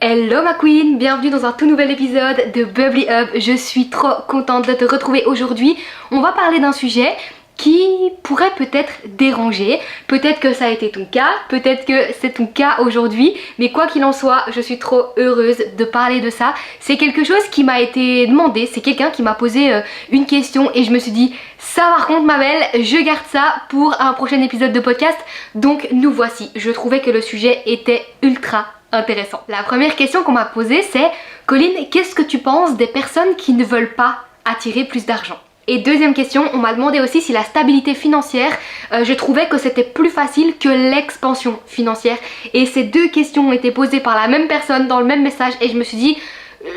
Hello ma queen, bienvenue dans un tout nouvel épisode de Bubbly Hub. Je suis trop contente de te retrouver aujourd'hui. On va parler d'un sujet qui pourrait peut-être déranger. Peut-être que ça a été ton cas, peut-être que c'est ton cas aujourd'hui. Mais quoi qu'il en soit, je suis trop heureuse de parler de ça. C'est quelque chose qui m'a été demandé, c'est quelqu'un qui m'a posé une question et je me suis dit, ça par contre ma belle, je garde ça pour un prochain épisode de podcast. Donc nous voici, je trouvais que le sujet était ultra intéressant. La première question qu'on m'a posée c'est: Colline, qu'est-ce que tu penses des personnes qui ne veulent pas attirer plus d'argent? Et deuxième question, on m'a demandé aussi si la stabilité financière, je trouvais que c'était plus facile que l'expansion financière. Et ces deux questions ont été posées par la même personne dans le même message et je me suis dit,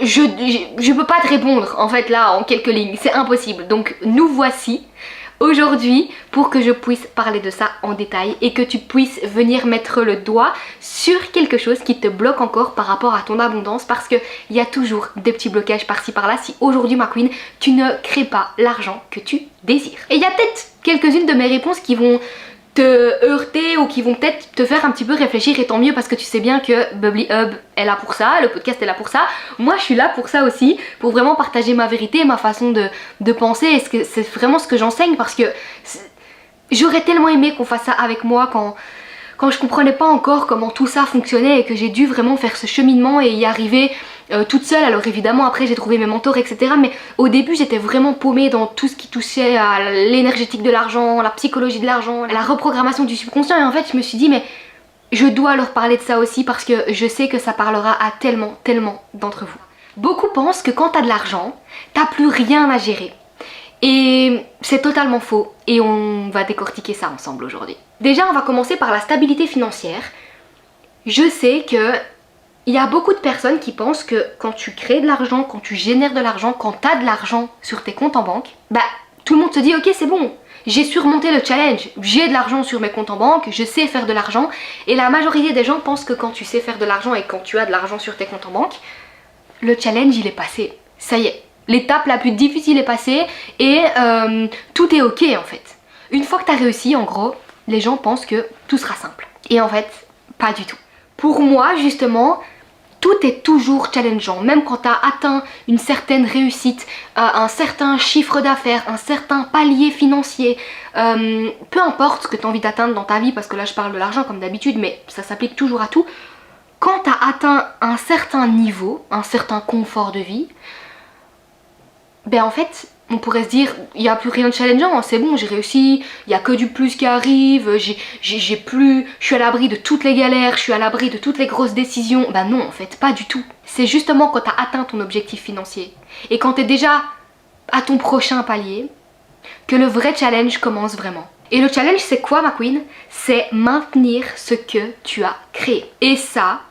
je peux pas te répondre en fait là en quelques lignes, c'est impossible. Donc nous voici aujourd'hui pour que je puisse parler de ça en détail et que tu puisses venir mettre le doigt sur quelque chose qui te bloque encore par rapport à ton abondance, parce qu'il y a toujours des petits blocages par-ci par-là si aujourd'hui ma queen tu ne crées pas l'argent que tu désires. Et il y a peut-être quelques-unes de mes réponses qui vont te heurter ou qui vont peut-être te faire un petit peu réfléchir, et tant mieux parce que tu sais bien que Bubbly Hub est là pour ça, le podcast est là pour ça, moi je suis là pour ça aussi, pour vraiment partager ma vérité, ma façon de penser, et c'est vraiment ce que j'enseigne, parce que j'aurais tellement aimé qu'on fasse ça avec moi quand je comprenais pas encore comment tout ça fonctionnait et que j'ai dû vraiment faire ce cheminement et y arriver toute seule. Alors évidemment après j'ai trouvé mes mentors etc, mais au début j'étais vraiment paumée dans tout ce qui touchait à l'énergétique de l'argent, la psychologie de l'argent, la reprogrammation du subconscient, et en fait je me suis dit mais je dois leur parler de ça aussi parce que je sais que ça parlera à tellement d'entre vous. Beaucoup pensent que quand t'as de l'argent, t'as plus rien à gérer. Et c'est totalement faux et on va décortiquer ça ensemble aujourd'hui. Déjà on va commencer par la stabilité financière. Je sais que il y a beaucoup de personnes qui pensent que quand tu crées de l'argent, quand tu génères de l'argent, quand tu as de l'argent sur tes comptes en banque, bah tout le monde se dit ok c'est bon, j'ai surmonté le challenge, j'ai de l'argent sur mes comptes en banque, je sais faire de l'argent. Et la majorité des gens pensent que quand tu sais faire de l'argent et quand tu as de l'argent sur tes comptes en banque, le challenge il est passé, ça y est. L'étape la plus difficile est passée et tout est ok en fait. Une fois que tu as réussi, en gros, les gens pensent que tout sera simple. Et en fait, pas du tout. Pour moi, justement, tout est toujours challengeant. Même quand tu as atteint une certaine réussite, un certain chiffre d'affaires, un certain palier financier, peu importe ce que tu as envie d'atteindre dans ta vie, parce que là je parle de l'argent comme d'habitude, mais ça s'applique toujours à tout. Quand tu as atteint un certain niveau, un certain confort de vie, ben en fait, on pourrait se dire, il n'y a plus rien de challengeant, c'est bon, j'ai réussi, il n'y a que du plus qui arrive, je suis à l'abri de toutes les galères, je suis à l'abri de toutes les grosses décisions. Ben non, en fait, pas du tout. C'est justement quand tu as atteint ton objectif financier et quand tu es déjà à ton prochain palier que le vrai challenge commence vraiment. Et le challenge, c'est quoi, ma queen? C'est maintenir ce que tu as créé. Et ça,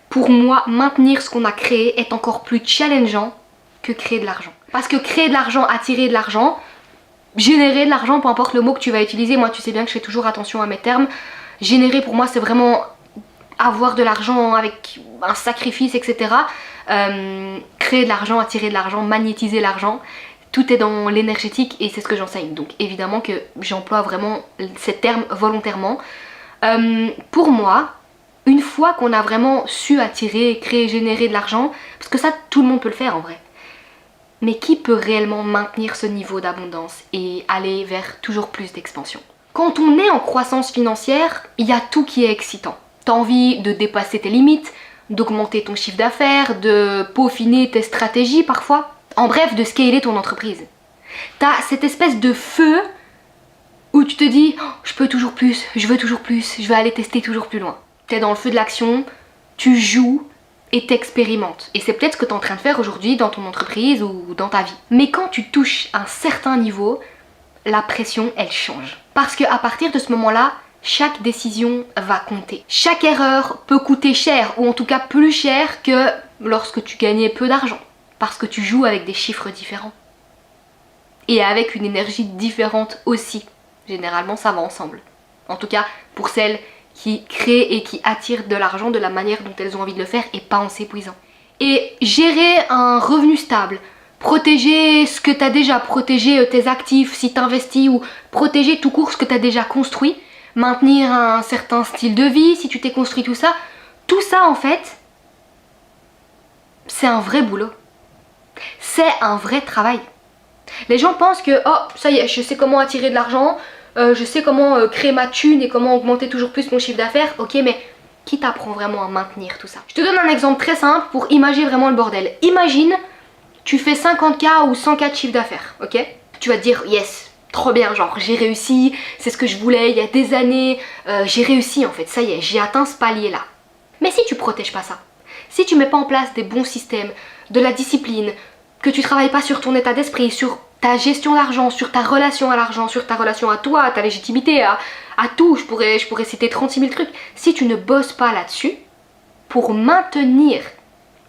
pour moi, maintenir ce qu'on a créé est encore plus challengeant que créer de l'argent. Parce que créer de l'argent, attirer de l'argent, générer de l'argent, peu importe le mot que tu vas utiliser, moi tu sais bien que je fais toujours attention à mes termes. Générer pour moi c'est vraiment avoir de l'argent avec un sacrifice etc. Créer de l'argent, attirer de l'argent, magnétiser l'argent, tout est dans l'énergétique et c'est ce que j'enseigne. Donc évidemment que j'emploie vraiment ces termes volontairement. Pour moi, une fois qu'on a vraiment su attirer, créer, générer de l'argent, parce que ça tout le monde peut le faire en vrai, mais qui peut réellement maintenir ce niveau d'abondance et aller vers toujours plus d'expansion? Quand on est en croissance financière, il y a tout qui est excitant. T'as envie de dépasser tes limites, d'augmenter ton chiffre d'affaires, de peaufiner tes stratégies parfois. En bref, de scaler ton entreprise. T'as cette espèce de feu où tu te dis oh, je peux toujours plus, je veux toujours plus, je vais aller tester toujours plus loin. T'es dans le feu de l'action, tu joues et t'expérimentes. Et c'est peut-être ce que tu es en train de faire aujourd'hui dans ton entreprise ou dans ta vie. Mais quand tu touches un certain niveau, la pression, elle change. Parce qu'à partir de ce moment-là, chaque décision va compter. Chaque erreur peut coûter cher, ou en tout cas plus cher que lorsque tu gagnais peu d'argent. Parce que tu joues avec des chiffres différents. Et avec une énergie différente aussi. Généralement, ça va ensemble. En tout cas, pour celles qui créent et qui attirent de l'argent de la manière dont elles ont envie de le faire et pas en s'épuisant. Et gérer un revenu stable, protéger ce que tu as déjà, protéger tes actifs si tu investis ou protéger tout court ce que tu as déjà construit, maintenir un certain style de vie si tu t'es construit tout ça en fait, c'est un vrai boulot. C'est un vrai travail. Les gens pensent que, oh, ça y est, je sais comment attirer de l'argent, je sais comment créer ma thune et comment augmenter toujours plus mon chiffre d'affaires. Ok, mais qui t'apprend vraiment à maintenir tout ça? Je te donne un exemple très simple pour imaginer vraiment le bordel. Imagine, tu fais 50K ou 100K de chiffre d'affaires, ok? Tu vas te dire, yes, trop bien, genre j'ai réussi, c'est ce que je voulais il y a des années, j'ai réussi en fait, ça y est, j'ai atteint ce palier-là. Mais si tu protèges pas ça, si tu mets pas en place des bons systèmes, de la discipline, que tu travailles pas sur ton état d'esprit, sur ta gestion d'argent, sur ta relation à l'argent, sur ta relation à toi, à ta légitimité, à tout, je pourrais citer 36 000 trucs. Si tu ne bosses pas là-dessus, pour maintenir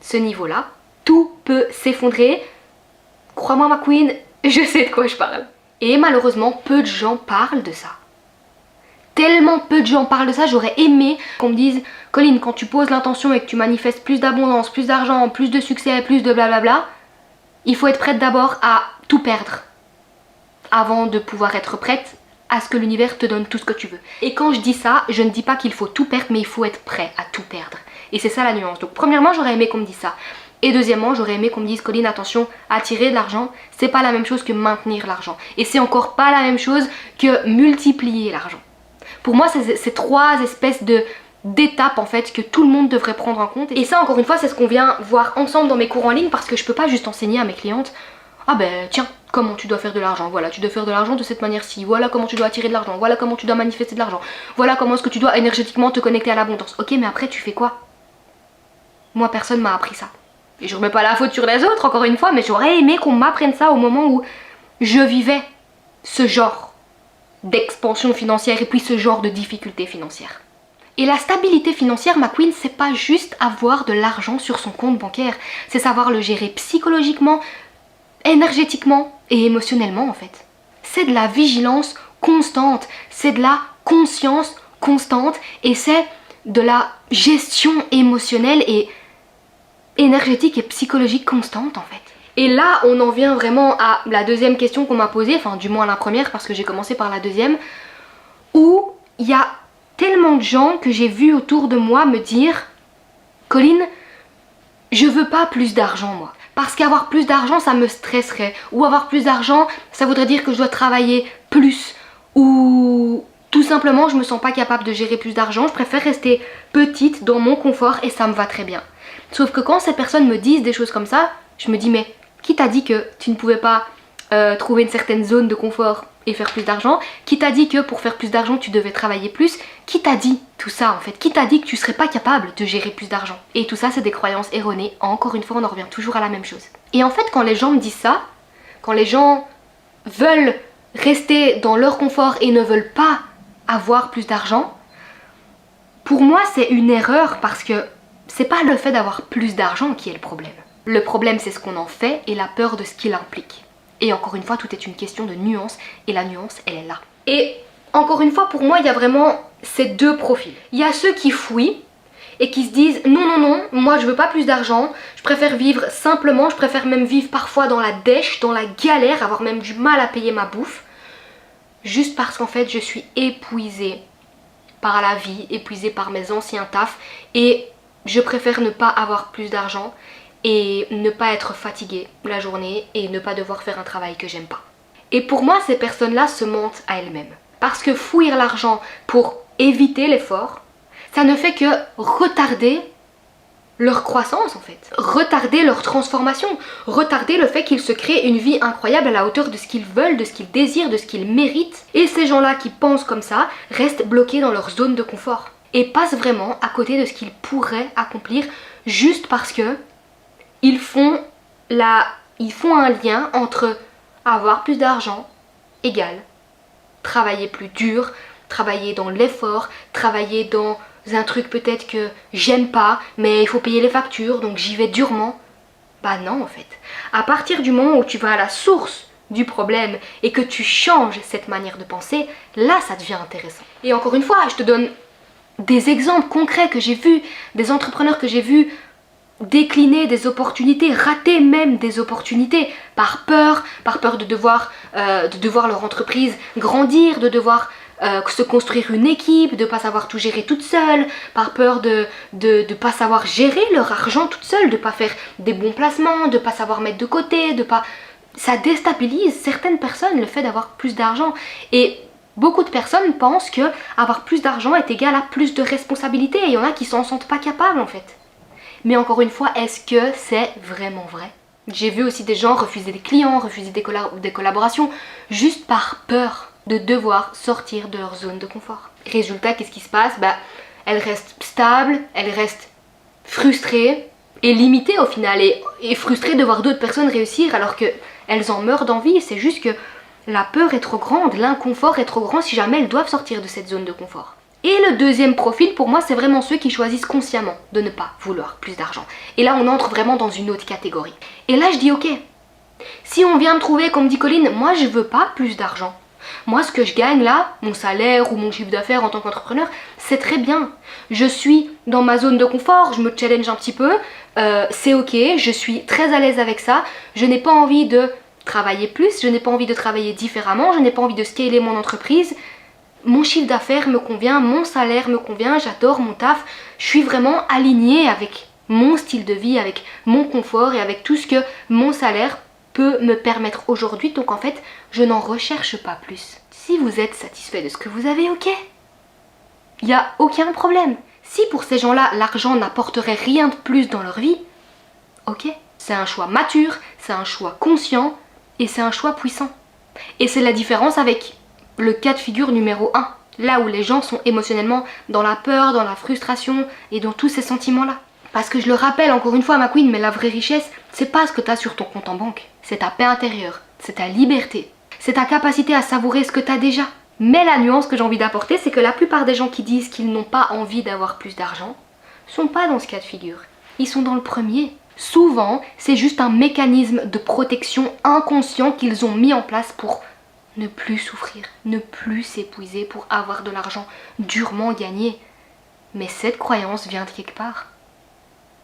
ce niveau-là, tout peut s'effondrer. Crois-moi ma queen, je sais de quoi je parle. Et malheureusement, peu de gens parlent de ça. Tellement peu de gens parlent de ça, j'aurais aimé qu'on me dise « Colline, quand tu poses l'intention et que tu manifestes plus d'abondance, plus d'argent, plus de succès, plus de blablabla, il faut être prête d'abord à tout perdre avant de pouvoir être prête à ce que l'univers te donne tout ce que tu veux. » Et quand je dis ça, je ne dis pas qu'il faut tout perdre, mais il faut être prêt à tout perdre. Et c'est ça la nuance. Donc premièrement, j'aurais aimé qu'on me dise ça. Et deuxièmement, j'aurais aimé qu'on me dise « Colline, attention, attirer de l'argent, c'est pas la même chose que maintenir l'argent. Et c'est encore pas la même chose que multiplier l'argent. » Pour moi, c'est trois espèces d'étapes en fait que tout le monde devrait prendre en compte. Et ça, encore une fois, c'est ce qu'on vient voir ensemble dans mes cours en ligne, parce que je peux pas juste enseigner à mes clientes « Ah ben tiens, comment tu dois faire de l'argent, voilà, tu dois faire de l'argent de cette manière-ci, voilà comment tu dois attirer de l'argent, voilà comment tu dois manifester de l'argent, voilà comment est-ce que tu dois énergétiquement te connecter à l'abondance. » Ok, mais après tu fais quoi? Moi, personne m'a appris ça. Et je remets pas la faute sur les autres, encore une fois, mais j'aurais aimé qu'on m'apprenne ça au moment où je vivais ce genre d'expansion financière et puis ce genre de difficultés financières. Et la stabilité financière, ma queen, c'est pas juste avoir de l'argent sur son compte bancaire, c'est savoir le gérer psychologiquement, énergétiquement et émotionnellement en fait. C'est de la vigilance constante, c'est de la conscience constante et c'est de la gestion émotionnelle et énergétique et psychologique constante en fait. Et là, on en vient vraiment à la deuxième question qu'on m'a posée, enfin du moins la première parce que j'ai commencé par la deuxième, où il y a tellement de gens que j'ai vu autour de moi me dire « Colline, je veux pas plus d'argent moi, parce qu'avoir plus d'argent ça me stresserait, ou avoir plus d'argent ça voudrait dire que je dois travailler plus, ou tout simplement je me sens pas capable de gérer plus d'argent, je préfère rester petite dans mon confort et ça me va très bien. » Sauf que quand ces personnes me disent des choses comme ça, je me dis mais qui t'a dit que tu ne pouvais pas trouver une certaine zone de confort et faire plus d'argent? Qui t'a dit que pour faire plus d'argent tu devais travailler plus? Qui t'a dit tout ça en fait? Qui t'a dit que tu serais pas capable de gérer plus d'argent? Et tout ça c'est des croyances erronées. Encore une fois on en revient toujours à la même chose. Et en fait quand les gens me disent ça, quand les gens veulent rester dans leur confort et ne veulent pas avoir plus d'argent, pour moi c'est une erreur parce que c'est pas le fait d'avoir plus d'argent qui est le problème. Le problème c'est ce qu'on en fait et la peur de ce qu'il implique. Et encore une fois, tout est une question de nuance et la nuance elle est là. Et encore une fois, pour moi il y a vraiment ces deux profils. Il y a ceux qui fuient et qui se disent non non non, moi je veux pas plus d'argent, je préfère vivre simplement, je préfère même vivre parfois dans la dèche, dans la galère, avoir même du mal à payer ma bouffe, juste parce qu'en fait je suis épuisée par la vie, épuisée par mes anciens tafs et je préfère ne pas avoir plus d'argent et ne pas être fatiguée la journée et ne pas devoir faire un travail que j'aime pas. Et pour moi, ces personnes-là se mentent à elles-mêmes. Parce que fuir l'argent pour éviter l'effort, ça ne fait que retarder leur croissance en fait. Retarder leur transformation, retarder le fait qu'ils se créent une vie incroyable à la hauteur de ce qu'ils veulent, de ce qu'ils désirent, de ce qu'ils méritent. Et ces gens-là qui pensent comme ça restent bloqués dans leur zone de confort et passent vraiment à côté de ce qu'ils pourraient accomplir juste parce que ils font un lien entre avoir plus d'argent égale travailler plus dur, travailler dans l'effort, travailler dans un truc peut-être que j'aime pas, mais il faut payer les factures, donc j'y vais durement. Bah non en fait. À partir du moment où tu vas à la source du problème et que tu changes cette manière de penser, là ça devient intéressant. Et encore une fois, je te donne des exemples concrets que j'ai vus, des entrepreneurs que j'ai vus décliner des opportunités, rater même des opportunités par peur de devoir leur entreprise grandir, de devoir se construire une équipe, de pas savoir tout gérer toute seule, par peur de pas savoir gérer leur argent toute seule, de pas faire des bons placements, de pas savoir mettre de côté, de pas... Ça déstabilise certaines personnes le fait d'avoir plus d'argent. Et beaucoup de personnes pensent que avoir plus d'argent est égal à plus de responsabilités. Et il y en a qui s'en sentent pas capables en fait. Mais encore une fois, est-ce que c'est vraiment vrai? J'ai vu aussi des gens refuser des clients, refuser des collaborations, juste par peur de devoir sortir de leur zone de confort. Résultat, qu'est-ce qui se passe? Elles restent stables, elles restent frustrées et limitées au final, et frustrées de voir d'autres personnes réussir alors qu'elles en meurent d'envie. C'est juste que la peur est trop grande, l'inconfort est trop grand si jamais elles doivent sortir de cette zone de confort. Et le deuxième profil, pour moi, c'est vraiment ceux qui choisissent consciemment de ne pas vouloir plus d'argent. Et là, on entre vraiment dans une autre catégorie. Et là, je dis ok, si on vient me trouver, comme dit Colline, moi je veux pas plus d'argent. Moi, ce que je gagne là, mon salaire ou mon chiffre d'affaires en tant qu'entrepreneur, c'est très bien. Je suis dans ma zone de confort, je me challenge un petit peu, c'est ok, je suis très à l'aise avec ça. Je n'ai pas envie de travailler plus, je n'ai pas envie de travailler différemment, je n'ai pas envie de scaler mon entreprise. Mon chiffre d'affaires me convient, mon salaire me convient, j'adore mon taf. Je suis vraiment alignée avec mon style de vie, avec mon confort et avec tout ce que mon salaire peut me permettre aujourd'hui. Donc en fait, je n'en recherche pas plus. Si vous êtes satisfait de ce que vous avez, ok. Il n'y a aucun problème. Si pour ces gens-là, l'argent n'apporterait rien de plus dans leur vie, ok. C'est un choix mature, c'est un choix conscient et c'est un choix puissant. Et c'est la différence avec le cas de figure numéro 1, là où les gens sont émotionnellement dans la peur, dans la frustration et dans tous ces sentiments-là. Parce que je le rappelle encore une fois, ma queen, mais la vraie richesse, c'est pas ce que tu as sur ton compte en banque, c'est ta paix intérieure, c'est ta liberté, c'est ta capacité à savourer ce que tu as déjà. Mais la nuance que j'ai envie d'apporter, c'est que la plupart des gens qui disent qu'ils n'ont pas envie d'avoir plus d'argent sont pas dans ce cas de figure, ils sont dans le premier. Souvent, c'est juste un mécanisme de protection inconscient qu'ils ont mis en place pour ne plus souffrir, ne plus s'épuiser pour avoir de l'argent durement gagné. Mais cette croyance vient de quelque part.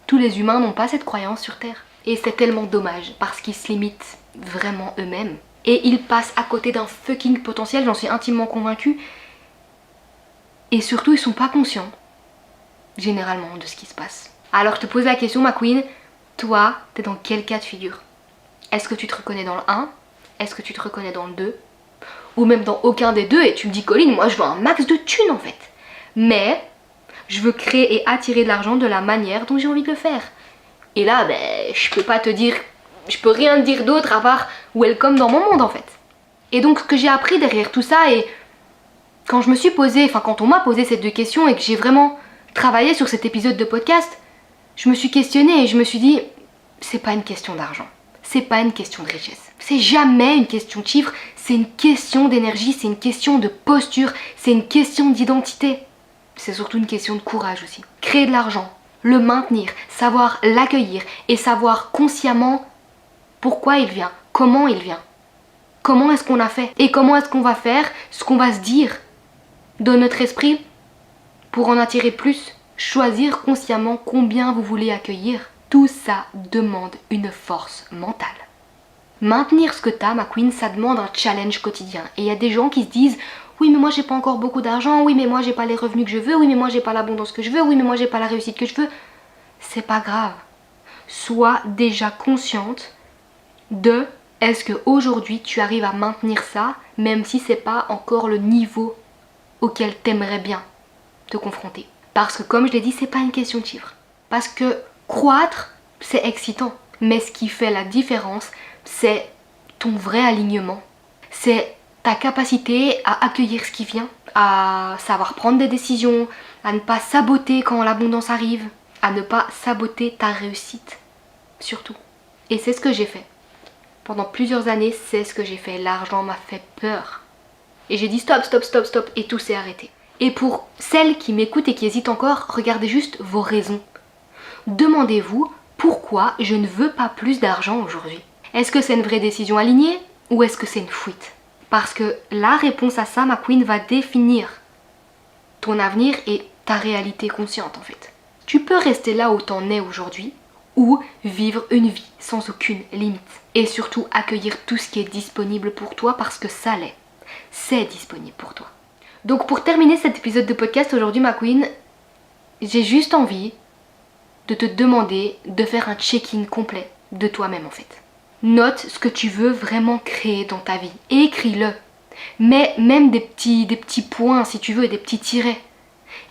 Tous les humains n'ont pas cette croyance sur Terre. Et c'est tellement dommage parce qu'ils se limitent vraiment eux-mêmes. Et ils passent à côté d'un fucking potentiel, j'en suis intimement convaincue. Et surtout, ils sont pas conscients, généralement, de ce qui se passe. Alors je te pose la question, ma queen, toi, t'es dans quel cas de figure? Est-ce que tu te reconnais dans le 1? Est-ce que tu te reconnais dans le 2? Ou même dans aucun des deux, et tu me dis Colline, moi je veux un max de thunes en fait. Mais je veux créer et attirer de l'argent de la manière dont j'ai envie de le faire. Et là, je peux pas te dire, je peux rien te dire d'autre à part welcome dans mon monde en fait. Et donc ce que j'ai appris derrière tout ça, et quand je me suis posée, quand on m'a posé ces deux questions et que j'ai vraiment travaillé sur cet épisode de podcast, je me suis questionnée et je me suis dit, c'est pas une question d'argent. C'est pas une question de richesse. C'est jamais une question de chiffres, c'est une question d'énergie, c'est une question de posture, c'est une question d'identité. C'est surtout une question de courage aussi. Créer de l'argent, le maintenir, savoir l'accueillir et savoir consciemment pourquoi il vient, comment il vient. Comment est-ce qu'on a fait et comment est-ce qu'on va faire ce qu'on va se dire dans notre esprit pour en attirer plus. Choisir consciemment combien vous voulez accueillir. Tout ça demande une force mentale. Maintenir ce que t'as, ma queen, ça demande un challenge quotidien. Et il y a des gens qui se disent « Oui, mais moi j'ai pas encore beaucoup d'argent, oui, mais moi j'ai pas les revenus que je veux, oui, mais moi j'ai pas l'abondance que je veux, oui, mais moi j'ai pas la réussite que je veux. » C'est pas grave. Sois déjà consciente de est-ce qu'aujourd'hui tu arrives à maintenir ça, même si c'est pas encore le niveau auquel t'aimerais bien te confronter. Parce que comme je l'ai dit, c'est pas une question de chiffres. Parce que croître, c'est excitant. Mais ce qui fait la différence, c'est ton vrai alignement. C'est ta capacité à accueillir ce qui vient, à savoir prendre des décisions, à ne pas saboter quand l'abondance arrive, à ne pas saboter ta réussite, surtout. Et c'est ce que j'ai fait. Pendant plusieurs années, c'est ce que j'ai fait. L'argent m'a fait peur. Et j'ai dit stop, stop, stop, stop, et tout s'est arrêté. Et pour celles qui m'écoutent et qui hésitent encore, regardez juste vos raisons. Demandez-vous pourquoi je ne veux pas plus d'argent aujourd'hui. Est-ce que c'est une vraie décision alignée ou est-ce que c'est une fuite? Parce que la réponse à ça, ma queen, va définir ton avenir et ta réalité consciente en fait. Tu peux rester là où t'en es aujourd'hui ou vivre une vie sans aucune limite. Et surtout accueillir tout ce qui est disponible pour toi parce que ça l'est. C'est disponible pour toi. Donc pour terminer cet épisode de podcast aujourd'hui, ma queen, j'ai juste envie de te demander de faire un check-in complet de toi-même en fait. Note ce que tu veux vraiment créer dans ta vie et écris-le. Mais même des petits points si tu veux, des petits tirets.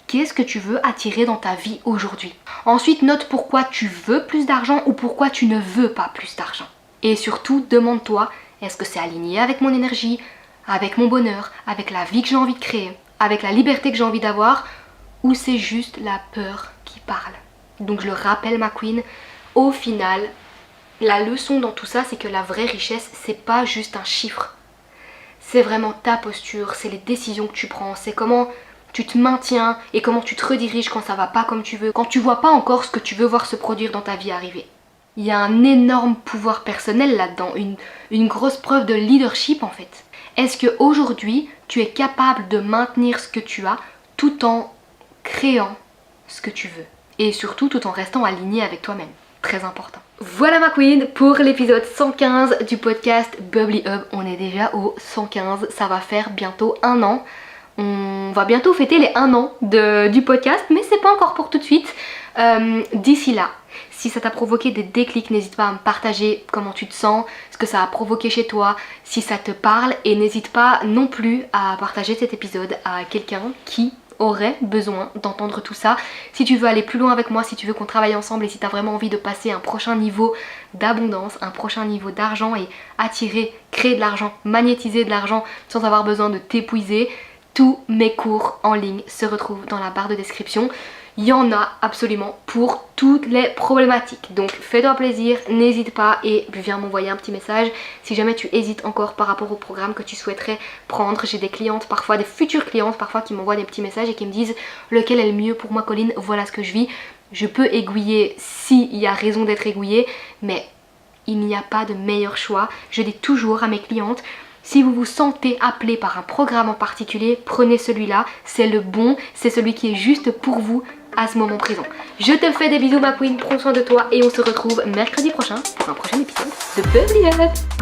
Qu'est-ce que tu veux attirer dans ta vie aujourd'hui? Ensuite, note pourquoi tu veux plus d'argent ou pourquoi tu ne veux pas plus d'argent. Et surtout, demande-toi, est-ce que c'est aligné avec mon énergie, avec mon bonheur, avec la vie que j'ai envie de créer, avec la liberté que j'ai envie d'avoir, ou c'est juste la peur qui parle? Donc je le rappelle, ma queen, au final, la leçon dans tout ça, c'est que la vraie richesse, c'est pas juste un chiffre. C'est vraiment ta posture, c'est les décisions que tu prends, c'est comment tu te maintiens et comment tu te rediriges quand ça va pas comme tu veux, quand tu vois pas encore ce que tu veux voir se produire dans ta vie arriver. Il y a un énorme pouvoir personnel là-dedans, une grosse preuve de leadership en fait. Est-ce qu'aujourd'hui, tu es capable de maintenir ce que tu as tout en créant ce que tu veux? Et surtout tout en restant aligné avec toi-même. Très important. Voilà ma queen pour l'épisode 115 du podcast Bubbly Hub. On est déjà au 115, ça va faire bientôt 1 an. On va bientôt fêter les 1 an du podcast, mais c'est pas encore pour tout de suite. D'ici là, si ça t'a provoqué des déclics, n'hésite pas à me partager comment tu te sens, ce que ça a provoqué chez toi, si ça te parle, et n'hésite pas non plus à partager cet épisode à quelqu'un qui aurait besoin d'entendre tout ça. Si tu veux aller plus loin avec moi, si tu veux qu'on travaille ensemble et si tu as vraiment envie de passer un prochain niveau d'abondance, un prochain niveau d'argent et attirer, créer de l'argent, magnétiser de l'argent sans avoir besoin de t'épuiser, tous mes cours en ligne se retrouvent dans la barre de description. Il y en a absolument pour toutes les problématiques. Donc fais-toi plaisir, n'hésite pas et viens m'envoyer un petit message si jamais tu hésites encore par rapport au programme que tu souhaiterais prendre. J'ai des clientes parfois, des futures clientes parfois qui m'envoient des petits messages et qui me disent lequel est le mieux pour moi Colline, voilà ce que je vis. Je peux aiguiller s'il y a raison d'être aiguillée, mais il n'y a pas de meilleur choix. Je dis toujours à mes clientes, si vous vous sentez appelé par un programme en particulier, prenez celui-là, c'est le bon, c'est celui qui est juste pour vous à ce moment présent. Je te fais des bisous ma queen, prends soin de toi et on se retrouve mercredi prochain pour un prochain épisode de Bubbly Hub.